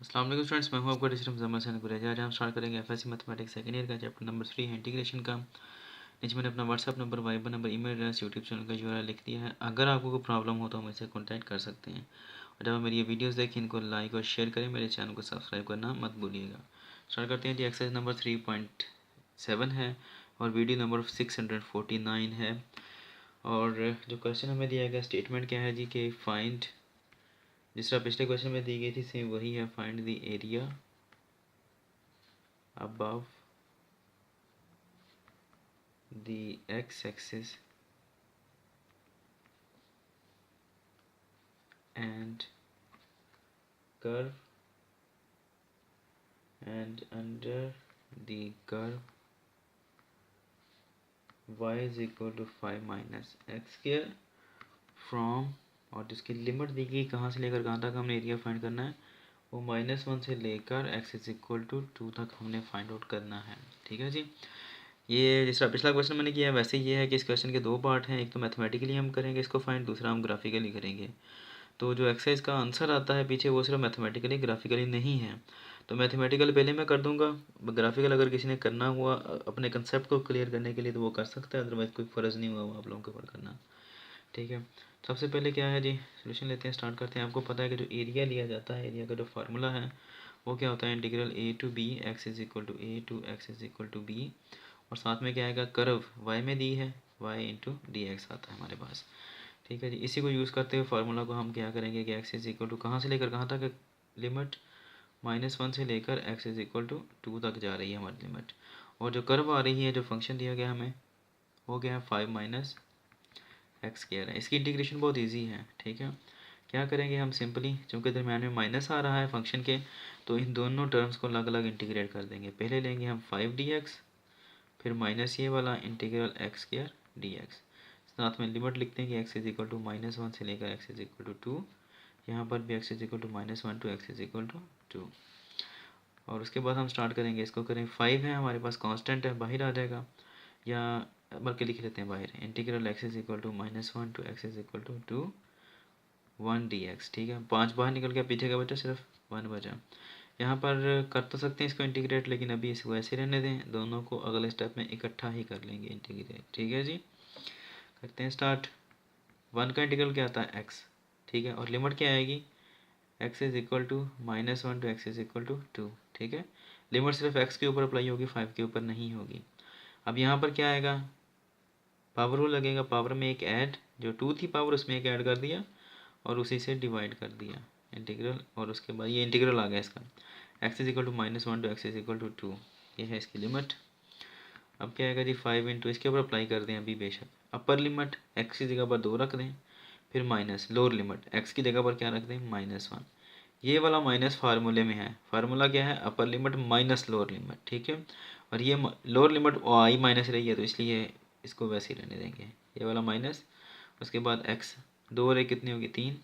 अस्सलाम वालेकुम स्टूडेंट्स, मैं हूं आपका टीचर मुज़म्मिल हसन गुरेजा। आज हम स्टार्ट करेंगे एफएससी मैथमेटिक्स सेकंड ईयर का चैप्टर नंबर 3 है इंटीग्रेशन का। नीचे मैंने अपना WhatsApp number, Viber number, email address, YouTube channel का यूआरएल लिख दिया है। अगर आपको कोई प्रॉब्लम हो तो हम मुझसे कॉन्टैक्ट कर सकते हैं। और जब आप मेरी ये वीडियोज़ देखें, इनको लाइक और शेयर करें, मेरे चैनल को सब्सक्राइब करना मत भूलिएगा। स्टार्ट करते हैं जी। एक्सरसाइज नंबर 3.7 है और वीडियो नंबर 649 है। और जो क्वेश्चन हमें दिया गया, स्टेटमेंट क्या है जी कि फाइंड, जिस तरह पिछले क्वेश्चन में दी गई थी सेम वही है। Find the area above the x-axis and curve and under the curve y is equal to 5 minus x square from, और जिसकी लिमिट दी गई कहाँ से लेकर कहाँ तक हमने एरिया फाइंड करना है, वो -1 से लेकर x इज इक्वल टू 2 तक हमने फाइंड आउट करना है। ठीक है जी। ये जिस तरह पिछला क्वेश्चन मैंने किया वैसे ये है कि इस क्वेश्चन के दो पार्ट हैं। एक तो मैथमेटिकली हम करेंगे इसको फाइंड, दूसरा हम ग्राफिकली करेंगे। तो जो एक्सरसाइज का आंसर आता है पीछे वो सिर्फ मैथमेटिकली ग्राफिकली नहीं है। तो मैथमेटिकल पहले मैं कर दूंगा, ग्राफिकल अगर किसी ने करना हुआ अपने कंसेप्ट को क्लियर करने के लिए तो वो कर सकता है, अदरवाइज कोई फ़र्ज़ नहीं हुआ आप लोगों के ऊपर करना। ठीक है, सबसे पहले क्या है जी, सोल्यूशन लेते हैं, स्टार्ट करते हैं। आपको पता है कि जो एरिया लिया जाता है, एरिया का जो फार्मूला है वो क्या होता है, integral a to b x is equal to a to x is equal to b। और साथ में क्या आएगा, कर्व y में दी है, y इंटू डी एक्स आता है हमारे पास। ठीक है जी, इसी को यूज़ करते हुए फार्मूला को हम क्या करेंगे कि x इज इक्वल टू कहाँ से लेकर कहाँ तक, लिमिट -1 से लेकर x इज इक्वल टू 2 तक जा रही है हमारी लिमिट। और जो कर्व आ रही है, जो फंक्शन दिया गया हमें वो क्या है, 5 माइनस एक्स स्क्वायर है। इसकी इंटीग्रेशन बहुत इजी है। ठीक है, क्या करेंगे हम, सिंपली चूँकि दरम्यान में माइनस आ रहा है फंक्शन के, तो इन दोनों टर्म्स को अलग अलग इंटीग्रेट कर देंगे। पहले लेंगे हम 5 dx, फिर माइनस ये वाला integral x square D x. साथ में लिमिट लिखते हैं कि x इज इक्वल टू -1 से लेकर x इज इक्वल टू 2। यहाँ पर भी x is equal to -1 to x is equal to 2। और उसके बाद हम स्टार्ट करेंगे, इसको करें 5 है हमारे पास, कांस्टेंट है, बाहर आ जाएगा, या बल्कि लिख लेते हैं बाहर, integral x is equal to -1 to x is equal to 2 1 dx। ठीक है, 5 बाहर निकल गया, पीछे का बचा सिर्फ 1 बचा। यहाँ पर कर तो सकते हैं इसको इंटीग्रेट, लेकिन अभी इसको ऐसे रहने दें, दोनों को अगले स्टेप में इकट्ठा ही कर लेंगे इंटीग्रेट। ठीक है जी, करते हैं स्टार्ट। 1 का इंटीग्रल क्या आता है, x। ठीक है, और लिमिट क्या आएगी, x is equal to -1 to x is equal to 2। ठीक है, लिमिट सिर्फ x के ऊपर अप्लाई होगी, 5 के ऊपर नहीं होगी। अब यहाँ पर क्या आएगा, पावर रूल लगेगा, पावर में एक ऐड, जो 2 थी पावर उसमें एक ऐड कर दिया और उसी से डिवाइड कर दिया इंटीग्रल। और उसके बाद ये इंटीग्रल आ गया इसका, x is equal to -1 to x is equal to 2, ये है इसकी लिमिट। अब क्या आएगा जी, 5 इंटू इसके ऊपर अप्लाई कर दें अभी, बेशक अपर लिमिट x की जगह पर 2 रख दें, फिर माइनस लोअर लिमिट x की जगह पर क्या रख दें, -1। ये वाला माइनस फार्मूले में है, फार्मूला क्या है, upper limit minus lower limit. ठीक है, और ये लोअर लिमिट आई माइनस रही है तो इसलिए इसको वैसे ही रहने देंगे, ये वाला माइनस। उसके बाद x, 2 और 1 कितनी होगी, 3,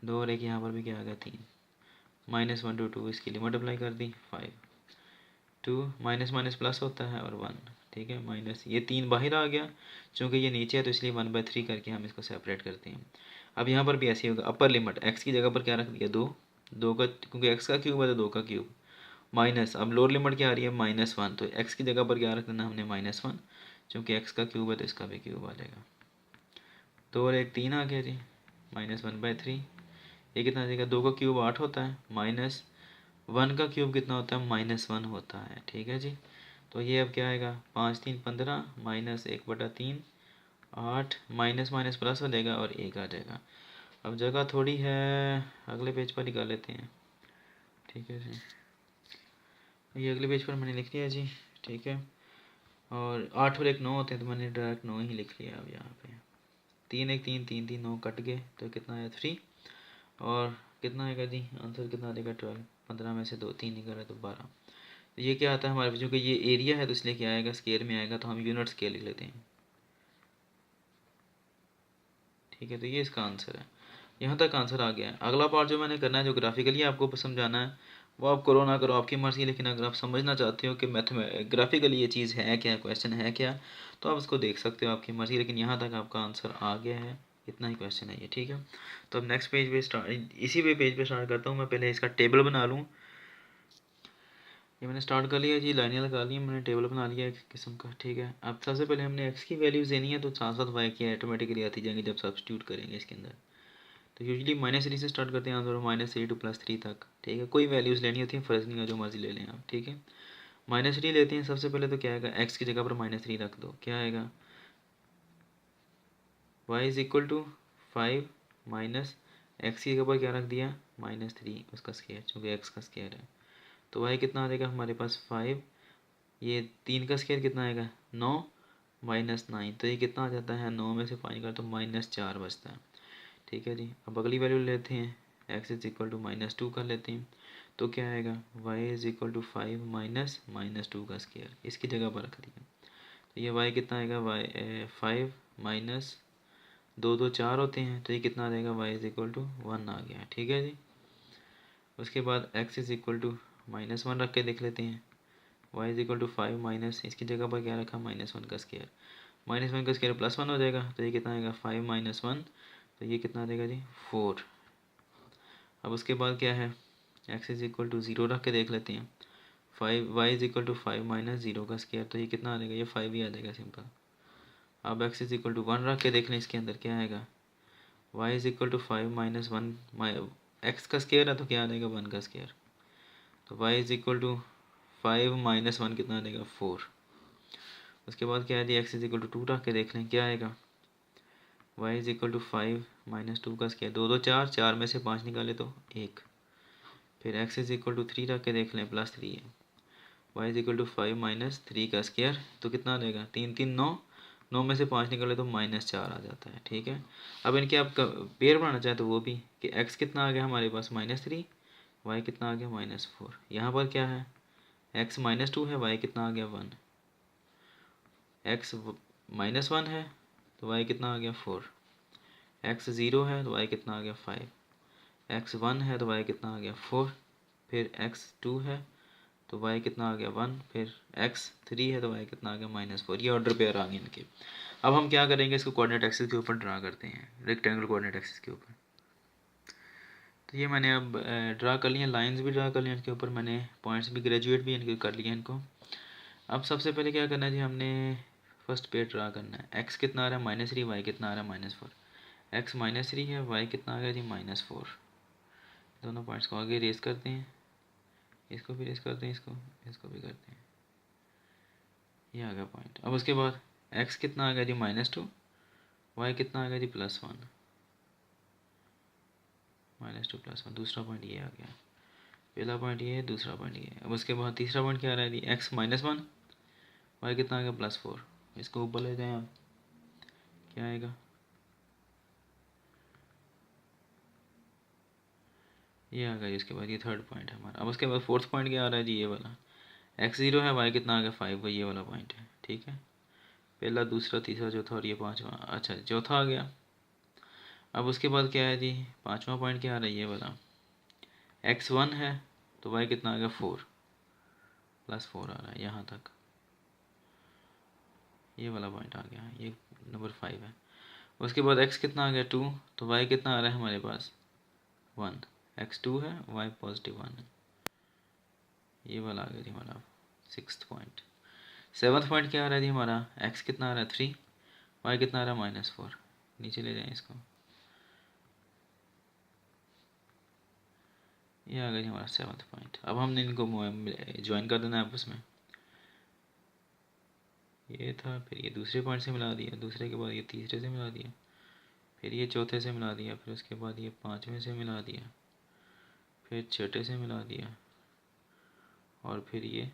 2 और 1 यहाँ पर भी क्या आ गया, 3, -1 टू 2, इसकी लिमिट अप्लाई कर दी 5, 2 माइनस माइनस प्लस होता है और 1। ठीक है, माइनस ये 3 बाहर आ गया, चूँकि ये नीचे है तो इसलिए 1/3 करके हम इसको सेपरेट करते हैं। अब यहाँ पर भी ऐसे ही होगा, अपर लिमिट x की जगह पर क्या रख दिया, 2, 2 का, क्योंकि x का क्यूब है तो 2 का क्यूब, माइनस, अब लोअर लिमिट क्या आ रही है, -1, तो x की जगह पर क्या रख देना हमने, -1, चूँकि x का क्यूब है तो इसका भी क्यूब आ जाएगा। 2 और 1 3 आ गया जी, -1/3। ये कितना आ जाएगा, 2 का क्यूब 8 होता है, -1 का क्यूब कितना होता है, -1 होता है। ठीक है जी, तो ये अब क्या आएगा, 5 3 15, -1/3, 8, माइनस माइनस प्लस हो जाएगा और 1 आ जाएगा। अब जगह थोड़ी है, अगले पेज पर निकाल लेते हैं। ठीक है जी, ये अगले पेज पर मैंने लिख लिया जी। ठीक है, और 8 और 1 9 होते हैं तो मैंने डायरेक्ट 9 ही लिख लिया। अब यहाँ पे 3 1 3 3 3 9 कट गए तो कितना आया, 3। और कितना आएगा जी, आंसर कितना आ जाएगा, 12, 15 में से 2 3 निकला तो 12। तो ये क्या आता है हमारे, चूँकि ये एरिया है तो इसलिए क्या आएगा, स्केयर में आएगा, तो हम यूनिट स्केयर लिख लेते हैं। ठीक है, तो ये इसका आंसर है, यहाँ तक आंसर आ गया है। अगला पार्ट जो मैंने करना है, जो ग्राफिकली आपको समझाना है, वो आप करो ना करो आपकी मर्ज़ी, लेकिन अगर आप समझना चाहते हो कि ग्राफिकली ये चीज़ है क्या, क्वेश्चन है क्या, तो आप उसको देख सकते हो, आपकी मर्ज़ी। लेकिन यहाँ तक आपका आंसर आ गया है। इतना ही क्वेश्चन है ये, ठीक है। तो अब नेक्स्ट पेज पे इसी पेज पे स्टार्ट करता हूँ मैं। पहले इसका टेबल बना लूँ। ये मैंने स्टार्ट कर लिया जी, लाइनें लगा ली, मैंने टेबल बना लिया एक किस्म का, ठीक है। अब सबसे पहले हमने एक्स की वैल्यूज़ देनी है, तो साथ साथ वाई की ऑटोमेटिकली आती जाएंगी जब सब्स्टिट्यूट करेंगे इसके अंदर। तो यूजली -3 से स्टार्ट करते हैं आंसर, -3 to +3 तक, ठीक है। कोई वैल्यूज़ लेनी होती है, फ़र्ज़ नहीं है, जो मर्जी ले लें आप, ठीक है। -3 लेते हैं सबसे पहले, तो क्या आएगा, एक्स की जगह पर -3 रख दो, क्या आएगा, y is equal to 5 minus x की जगह पर क्या रख दिया, -3 उसका स्क्वायर, चूँकि एक्स का स्क्वायर है। तो y कितना आ जाएगा हमारे पास 5, ये 3 का स्क्वायर कितना आएगा 9 -9, तो ये कितना आ जाता है, 9 में से 5 का तो -4 बचता है, ठीक है जी। अब अगली वैल्यू लेते हैं, x इज़ इक्वल टू -2 कर लेते हैं, तो क्या आएगा, y is equal to 5 minus -2 का स्क्वायर, इसकी जगह पर रख दिया। तो ये y कितना आएगा, 5 माइनस 2 2 4 होते हैं, तो ये कितना आ जाएगा, y इज़ इक्वल टू 1 आ गया, ठीक है जी। उसके बाद x इज़ इक्वल टू -1 रख के देख लेते हैं, y is equal to 5 minus इसकी जगह पर क्या रखा, -1 का स्क्वायर, -1 का स्क्वायर +1 हो जाएगा, तो ये कितना आएगा, 5 - 1, तो ये कितना आ जाएगा जी, 4। अब उसके बाद क्या है, x इज़ इक्वल टू 0 रख के देख लेते हैं, 5 y is equal to 5 minus 0 का स्क्वायर, तो ये कितना आ जाएगा, ये 5 ही आ जाएगा सिंपल। अब x इज़ इक्वल टू 1 रख के देख लें, इसके अंदर क्या आएगा, y is equal to 5 minus 1, x का स्क्वायर है तो क्या आ जाएगा, 1 का स्क्वायर, तो y is equal to 5 minus 1 कितना आ जाएगा, 4। उसके बाद क्या है जी, x इज़ इक्वल टू 2 रख के देख लें, क्या आएगा, y is equal to 5 minus 2 का स्क्वायर, 2 2 4, 4 में से 5 निकाले तो 1। फिर x इज़ इक्वल टू 3 रख के देख लें, +3 है, y is equal to 5 minus 3 का स्क्वायर, तो कितना आ जाएगा, 3 3 9, 9 में से 5 निकाले तो -4 आ जाता है, ठीक है। अब इनके आप पेयर बनाना चाहें तो वो भी, कि x कितना आ गया हमारे पास -3, y कितना आ गया -4, यहाँ पर क्या है, x -2 है, y कितना आ गया 1, x -1 है तो y कितना आ गया 4, x 0 है तो y कितना आ गया 5, x 1 है तो y कितना आ गया 4, फिर x 2 है तो y कितना आ गया 1, फिर x 3 है तो y कितना आ गया -4। ये ऑर्डर पेयर आ गए इनके। अब हम क्या करेंगे, इसको कोऑर्डिनेट एक्सिस के ऊपर ड्रा करते हैं, रेक्टेंगल कोऑर्डिनेट एक्सिस के ऊपर। तो ये मैंने अब ड्रा कर लिया, लाइंस भी ड्रा कर लिया इनके ऊपर मैंने, पॉइंट्स भी ग्रेजुएट भी इनके कर लिए इनको। अब सबसे पहले क्या करना है जी, हमने फर्स्ट पेयर ड्रा करना है, x कितना आ रहा है -3, y कितना आ रहा है -4, x -3 है, y कितना आ गया जी -4। दोनों पॉइंट्स को आगे रेस करते हैं, इसको भी रेस करते हैं, इसको भी करते हैं, ये आ गया पॉइंट। अब उसके बाद x कितना आ गया जी -2, y कितना आ गया जी +1, -2 +1, दूसरा पॉइंट ये आ गया, पहला पॉइंट ये है, दूसरा पॉइंट ये है। अब उसके बाद तीसरा पॉइंट क्या आ रहा है जी, x -1, y कितना आ गया +4, इसको ऊपर ले जाएं आप, क्या आएगा, ये आ गया जी। इसके बाद ये थर्ड पॉइंट है हमारा। अब उसके बाद फोर्थ पॉइंट क्या आ रहा है जी, ये वाला, x 0 है, y कितना आ गया 5 का, ये वाला पॉइंट है, ठीक है। पहला, दूसरा, तीसरा, चौथा और ये पांचवा, अच्छा चौथा आ गया। अब उसके बाद क्या है जी, पांचवा पॉइंट क्या आ रहा है, ये वाला, x 1 है तो y कितना आ गया 4, +4 आ रहा है यहाँ तक, ये वाला पॉइंट आ गया, ये नंबर 5 है। उसके बाद x कितना आ गया 2, तो y कितना आ रहा है हमारे पास 1, x 2 है, y +1 है, ये वाला आ गया जी हमारा सिक्स्थ पॉइंट। सेवन्थ पॉइंट क्या आ रहा है जी हमारा, x कितना आ रहा है 3, y कितना आ रहा है -4, नीचे ले जाएं इसको, ये आ गया जी हमारा सेवन्थ पॉइंट। अब हमने इनको ज्वाइन कर देना है आपस में, ये था, फिर ये दूसरे पॉइंट से मिला दिया, दूसरे के बाद ये तीसरे से मिला दिया, फिर ये चौथे से मिला दिया, फिर उसके बाद ये पाँचवें से मिला दिया, फिर छठे से मिला दिया, और फिर ये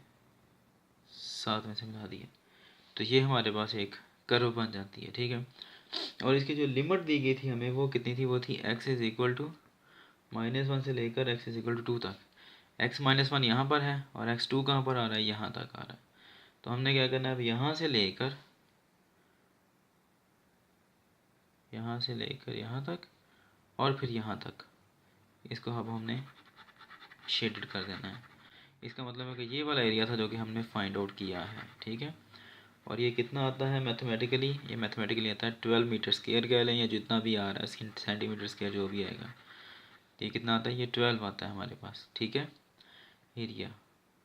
सातवें से मिला दिया। तो ये हमारे पास एक कर्व बन जाती है, ठीक है। और इसकी जो लिमिट दी गई थी हमें वो कितनी थी, वो थी x इज़ इक्वल टू -1 से लेकर x इज़ इक्वल टू 2 तक। x -1 यहाँ पर है और x2 कहाँ पर आ रहा है, यहाँ तक आ रहा है। तो हमने क्या करना है, अब यहाँ से लेकर यहाँ तक और फिर यहाँ तक, इसको अब हमने शेडेड कर देना है। इसका मतलब है कि ये वाला एरिया था जो कि हमने फाइंड आउट किया है, ठीक है। और ये कितना आता है मैथमेटिकली, ये मैथमेटिकली आता है 12 मीटर स्क्वायर कह लें या जितना भी आ रहा है सेंटीमीटर स्क्वायर जो भी आएगा, ये कितना आता है, ये 12 आता है हमारे पास, ठीक है, एरिया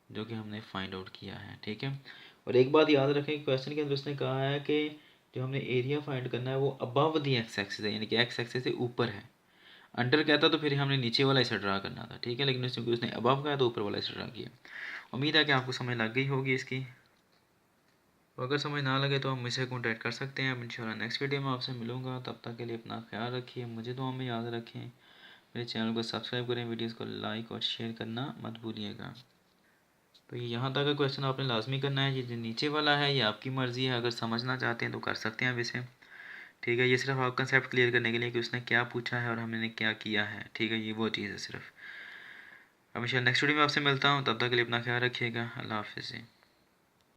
जो कि हमने फाइंड आउट किया है, ठीक है। और एक बात याद रखें, क्वेश्चन के अंदर उसने कहा है कि जो हमने एरिया फाइंड करना है वो अबव दी एक्स एक्सिस है, यानी कि एक्स एक्सिस से ऊपर है। अंडर कहता तो फिर हमने नीचे वाला हिस्सा ड्रा करना था, ठीक है, लेकिन उसने अबव कहा तो ऊपर वाला हिस्सा ड्रा किया। उम्मीद है कि आपको समझ लग गई होगी इसकी। तो अगर समझ ना लगे तो आप मुझसे कॉन्टैक्ट कर सकते हैं। अब इंशाल्लाह नेक्स्ट वीडियो में आपसे मिलूँगा, तब तक के लिए अपना ख्याल रखिए, मुझे दुआ में याद रखें, मेरे चैनल को सब्सक्राइब करें, वीडियोज़ को लाइक और शेयर करना मत भूलिएगा। तो ये यहाँ तक का क्वेश्चन आपने लाजमी करना है, ये जो नीचे वाला है ये आपकी मर्ज़ी है, अगर समझना चाहते हैं तो कर सकते हैं आप इसे, ठीक है। ये सिर्फ आप कंसेप्ट क्लियर करने के लिए कि उसने क्या पूछा है और हमने क्या किया है, ठीक है, ये वो चीज़ है सिर्फ। अब इंशाल्लाह नेक्स्ट वीडियो में आपसे मिलता हूँ, तब तक के लिए अपना ख्याल रखिएगा, अल्लाह हाफ़िज़।